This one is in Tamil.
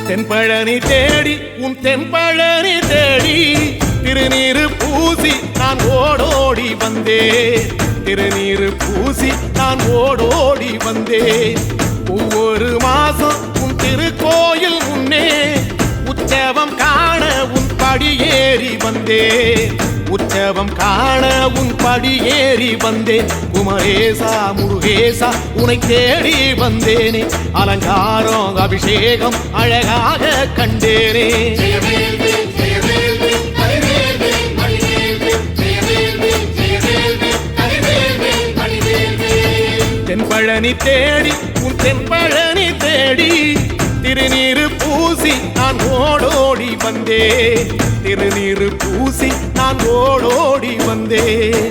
தென்பழனி தேடி உன் தென்பழனி தேடி திருநீரு பூசி நான் ஓடோடி வந்தேன். திருநீரு பூசி நான் ஓடோடி வந்தேன். ஒவ்வொரு மாசம் உன் திருக்கோயில் முன்னே உற்சவம் காண உன் படியேறி வந்தேன். உற்சவம் காண உன் படியேறி வந்தேன். குமரேசா முருகேசா உனை தேடி வந்தேனே. அலங்காரம் அபிஷேகம் அழகாக கண்டேனே. தென்பழனி தேடி உன் தென்பழனி தேடி திருநீரு பூசி நான் ஓடோடி வந்தேன். திருநீரு பூசி நான் ஓடோடி வந்தேன்.